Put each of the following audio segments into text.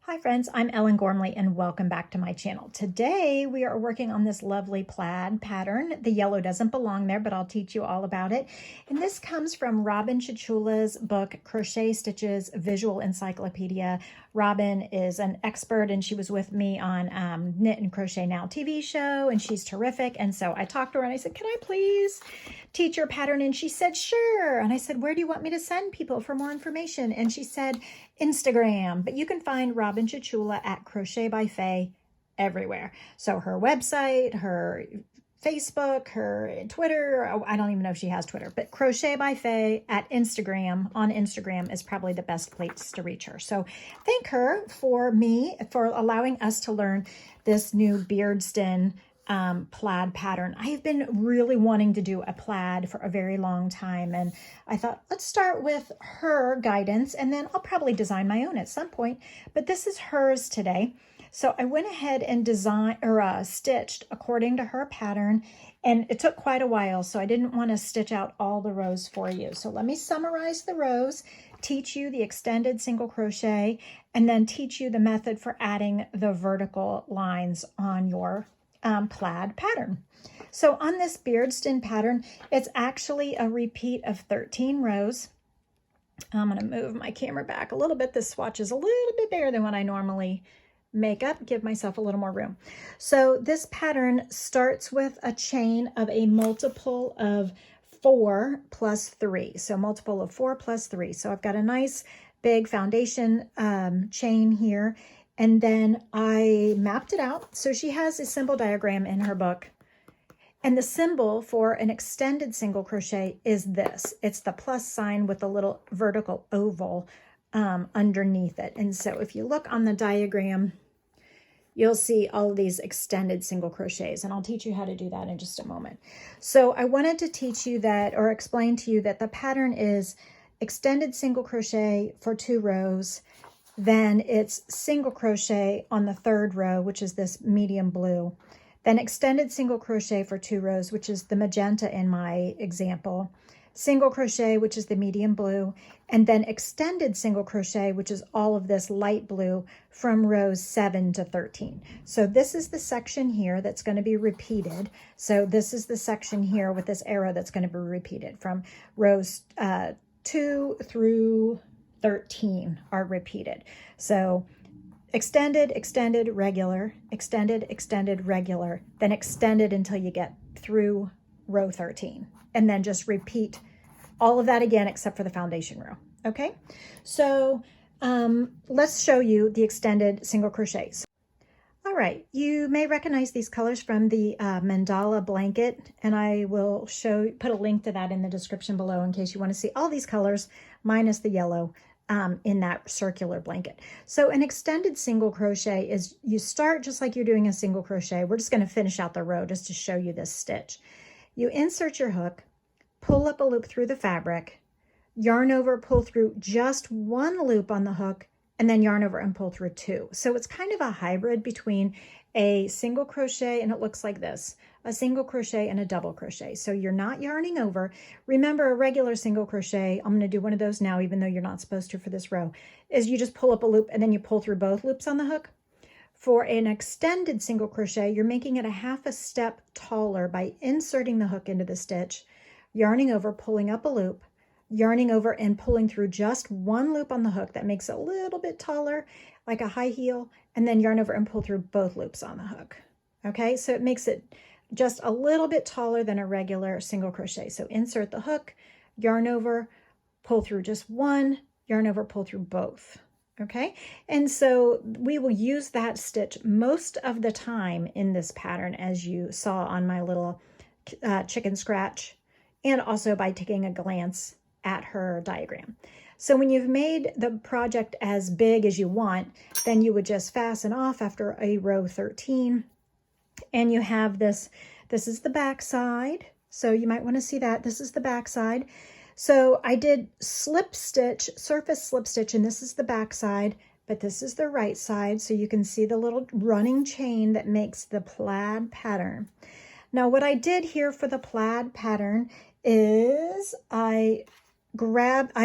Hi friends, I'm Ellen Gormley and welcome back to my channel. Today we are working on this lovely plaid pattern. The yellow doesn't belong there, but I'll teach you all about it. And this comes from Robin Chichula's book, Crochet Stitches Visual Encyclopedia. Robin is an expert and she was with me on Knit and Crochet Now TV show, and she's terrific. And so I talked to her and I said, can I please teach your pattern? And she said, sure. And I said, where do you want me to send people for more information? And she said, Instagram, but you can find Robin Chichula at Crochet by Faye everywhere. So her website, her Facebook, her Twitter, I don't even know if she has Twitter, but Crochet by Faye at Instagram, on Instagram is probably the best place to reach her. So thank her for allowing us to learn this new beardskin plaid pattern. I have been really wanting to do a plaid for a very long time, and I thought, let's start with her guidance and then I'll probably design my own at some point, but this is hers today. So I went ahead and stitched according to her pattern, and it took quite a while, so I didn't want to stitch out all the rows for you. So let me summarize the rows, teach you the extended single crochet, and then teach you the method for adding the vertical lines on your plaid pattern. So on this beardskin pattern, it's actually a repeat of 13 rows. I'm going to move my camera back a little bit. This swatch is a little bit bigger than what I normally make up, give myself a little more room. So this pattern starts with a chain of a multiple of 4 plus 3. So multiple of 4 plus 3. So I've got a nice big foundation chain here. And then I mapped it out. So she has a symbol diagram in her book. And the symbol for an extended single crochet is this. It's the plus sign with the little vertical oval underneath it. And so if you look on the diagram, you'll see all of these extended single crochets. And I'll teach you how to do that in just a moment. So I wanted to teach you that, or explain to you that the pattern is extended single crochet for 2 rows. Then it's single crochet on the 3rd row, which is this medium blue. Then extended single crochet for 2 rows, which is the magenta in my example. Single crochet, which is the medium blue. And then extended single crochet, which is all of this light blue from rows 7 to 13. So this is the section here that's going to be repeated. So this is the section here with this arrow that's going to be repeated from rows 2 through 13 are repeated. So extended, extended, regular, extended, extended, regular, then extended until you get through row 13. And then just repeat all of that again except for the foundation row. Okay, so let's show you the extended single crochets. All right, you may recognize these colors from the mandala blanket, and I will put a link to that in the description below in case you want to see all these colors minus the yellow in that circular blanket. So an extended single crochet is, you start just like you're doing a single crochet. We're just going to finish out the row just to show you this stitch. You insert your hook, pull up a loop through the fabric, yarn over, pull through just 1 loop on the hook, and then yarn over and pull through 2. So it's kind of a hybrid between a single crochet, and it looks like this, a single crochet and a double crochet. So you're not yarning over. Remember, a regular single crochet, I'm going to do one of those now, even though you're not supposed to for this row, is you just pull up a loop and then you pull through both loops on the hook. For an extended single crochet, you're making it a half a step taller by inserting the hook into the stitch, yarning over, pulling up a loop, yarning over and pulling through just 1 loop on the hook. That makes it a little bit taller, like a high heel, and then yarn over and pull through both loops on the hook. Okay, so it makes it just a little bit taller than a regular single crochet. So insert the hook, yarn over, pull through just 1, yarn over, pull through both. Okay, and so we will use that stitch most of the time in this pattern, as you saw on my little chicken scratch, and also by taking a glance at her diagram. So when you've made the project as big as you want, then you would just fasten off after a row 13. And you have this is the back side. So you might want to see that. This is the back side. So I did slip stitch, surface slip stitch, and this is the back side, but this is the right side. So you can see the little running chain that makes the plaid pattern. Now what I did here for the plaid pattern is I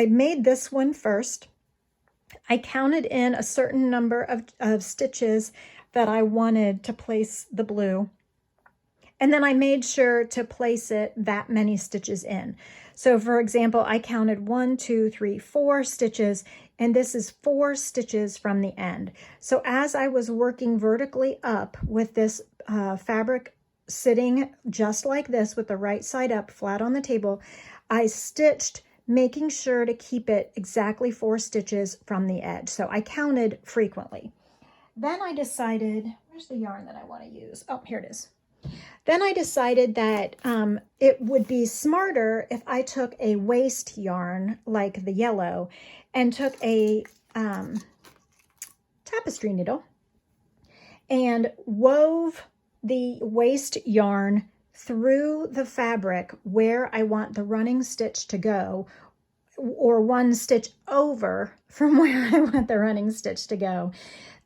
made this one first, I counted in a certain number of stitches that I wanted to place the blue. And then I made sure to place it that many stitches in. So for example, I counted 1, 2, 3, 4 stitches, and this is 4 stitches from the end. So as I was working vertically up with this fabric sitting just like this with the right side up flat on the table, I stitched, making sure to keep it exactly 4 stitches from the edge. So I counted frequently. Then I decided, where's the yarn that I want to use? Oh, here it is. Then I decided that it would be smarter if I took a waist yarn like the yellow and took a tapestry needle and wove the waist yarn through the fabric where I want the running stitch to go, or one stitch over from where I want the running stitch to go,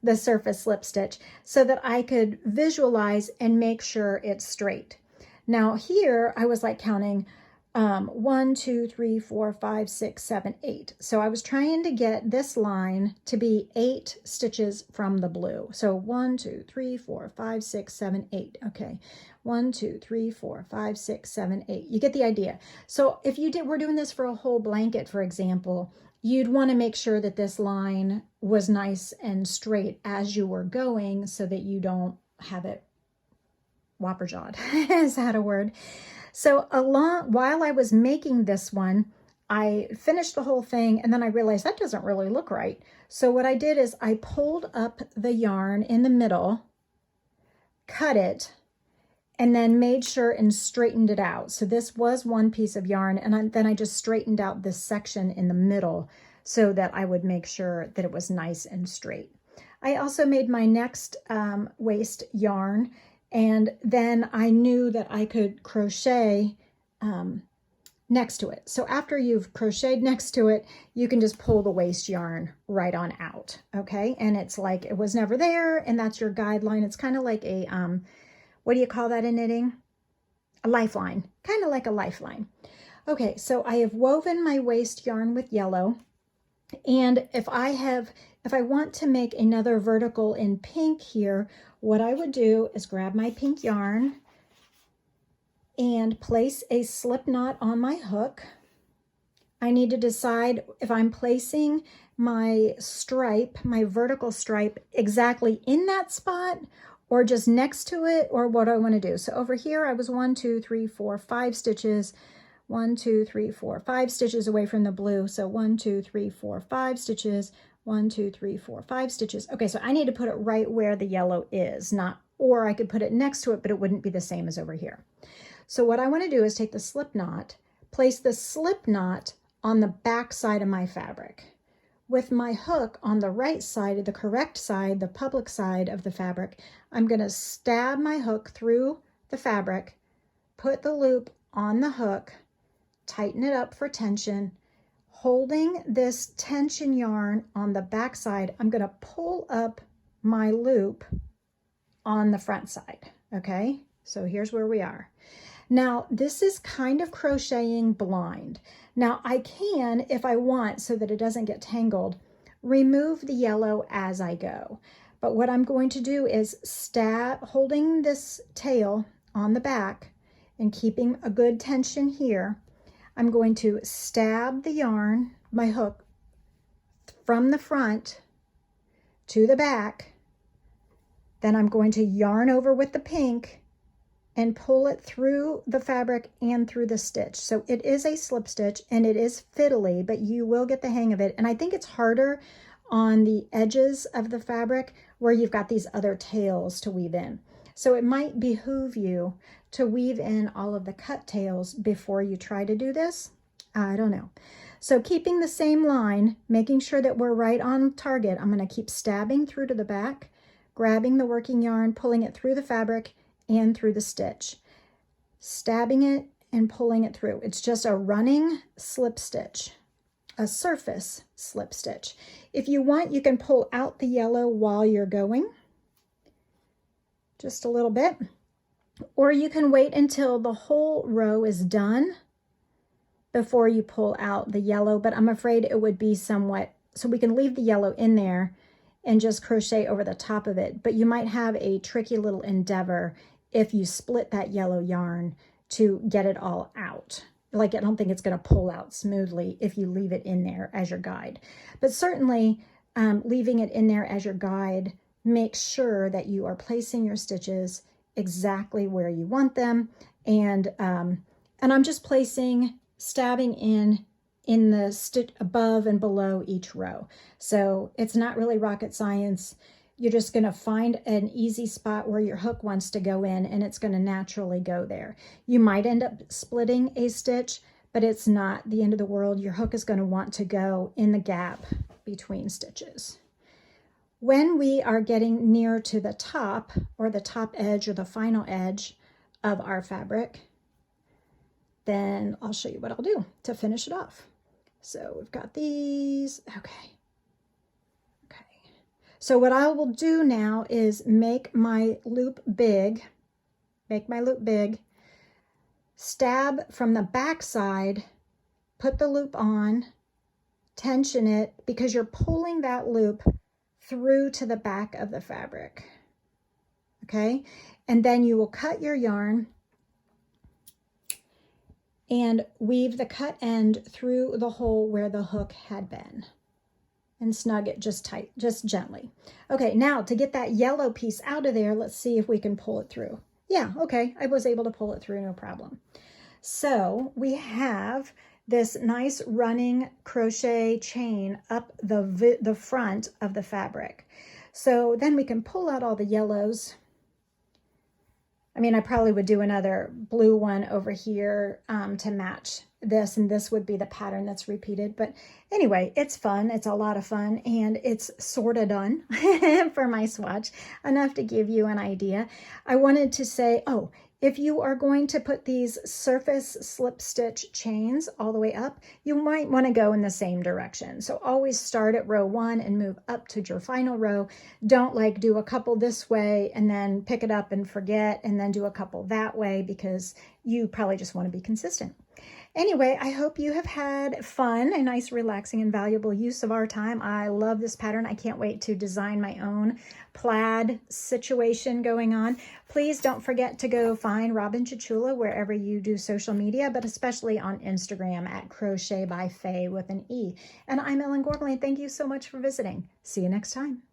the surface slip stitch, so that I could visualize and make sure it's straight. Now here I was like counting 1, 2, 3, 4, 5, 6, 7, 8. So I was trying to get this line to be 8 stitches from the blue. So 1, 2, 3, 4, 5, 6, 7, 8. Okay. 1, 2, 3, 4, 5, 6, 7, 8. You get the idea. So if we're doing this for a whole blanket, for example, you'd want to make sure that this line was nice and straight as you were going so that you don't have it whopper-jawed. Is that a word? So while I was making this one, I finished the whole thing and then I realized that doesn't really look right. So what I did is I pulled up the yarn in the middle, cut it, and then made sure and straightened it out. So this was one piece of yarn, and then I just straightened out this section in the middle so that I would make sure that it was nice and straight. I also made my next waist yarn, and then I knew that I could crochet next to it. So after you've crocheted next to it, you can just pull the waist yarn right on out, okay? And it's like it was never there, and that's your guideline. It's kind of like a what do you call that in knitting? A lifeline, kind of like a lifeline. Okay, so I have woven my waist yarn with yellow. And if I want to make another vertical in pink here, what I would do is grab my pink yarn and place a slip knot on my hook. I need to decide if I'm placing my stripe, my vertical stripe, exactly in that spot or just next to it, or what I want to do. So over here, I was 1, 2, 3, 4, 5 stitches, 1, 2, 3, 4, 5 stitches away from the blue. So 1, 2, 3, 4, 5 stitches, 1, 2, 3, 4, 5 stitches. Okay, so I need to put it right where the yellow is, or I could put it next to it, but it wouldn't be the same as over here. So what I want to do is take the slip knot, place the slip knot on the back side of my fabric. With my hook on the right side, the correct side, the public side of the fabric, I'm going to stab my hook through the fabric, put the loop on the hook, tighten it up for tension. Holding this tension yarn on the back side, I'm going to pull up my loop on the front side, okay? So here's where we are. Now, this is kind of crocheting blind. Now, I can, if I want, so that it doesn't get tangled, remove the yellow as I go. But what I'm going to do is holding this tail on the back and keeping a good tension here, I'm going to stab the yarn, my hook, from the front to the back. Then I'm going to yarn over with the pink and pull it through the fabric and through the stitch. So it is a slip stitch and it is fiddly, but you will get the hang of it. And I think it's harder on the edges of the fabric where you've got these other tails to weave in. So it might behoove you to weave in all of the cut tails before you try to do this. I don't know. So keeping the same line, making sure that we're right on target, I'm going to keep stabbing through to the back, grabbing the working yarn, pulling it through the fabric and through the stitch, stabbing it and pulling it through. It's just a running slip stitch, a surface slip stitch. If you want, you can pull out the yellow while you're going, just a little bit, or you can wait until the whole row is done before you pull out the yellow, but I'm afraid it would be somewhat so we can leave the yellow in there and just crochet over the top of it. But you might have a tricky little endeavor if you split that yellow yarn to get it all out. Like, I don't think it's going to pull out smoothly if you leave it in there as your guide. But certainly leaving it in there as your guide makes sure that you are placing your stitches exactly where you want them. And I'm just placing, stabbing in the stitch above and below each row. So it's not really rocket science. You're just going to find an easy spot where your hook wants to go in, and it's going to naturally go there. You might end up splitting a stitch, but it's not the end of the world. Your hook is going to want to go in the gap between stitches. When we are getting near to the top, or the top edge, or the final edge of our fabric, then I'll show you what I'll do to finish it off. So we've got these. Okay. So what I will do now is make my loop big, stab from the back side, put the loop on, tension it, because you're pulling that loop through to the back of the fabric. Okay, and then you will cut your yarn and weave the cut end through the hole where the hook had been, and snug it just tight, just gently. Okay, now to get that yellow piece out of there, let's see if we can pull it through. Yeah, okay, I was able to pull it through, no problem. So we have this nice running crochet chain up the front of the fabric. So then we can pull out all the yellows. I mean, I probably would do another blue one over here to match this, and this would be the pattern that's repeated. But anyway, it's fun. It's a lot of fun, and it's sort of done for my swatch, enough to give you an idea. I wanted to say, oh, if you are going to put these surface slip stitch chains all the way up, you might want to go in the same direction. So always start at row 1 and move up to your final row. Don't like do a couple this way and then pick it up and forget, and then do a couple that way, because you probably just want to be consistent. Anyway, I hope you have had fun, a nice, relaxing, and valuable use of our time. I love this pattern. I can't wait to design my own plaid situation going on. Please don't forget to go find Robin Chichula wherever you do social media, but especially on Instagram at Crochet by Faye with an E. And I'm Ellen Gormley. Thank you so much for visiting. See you next time.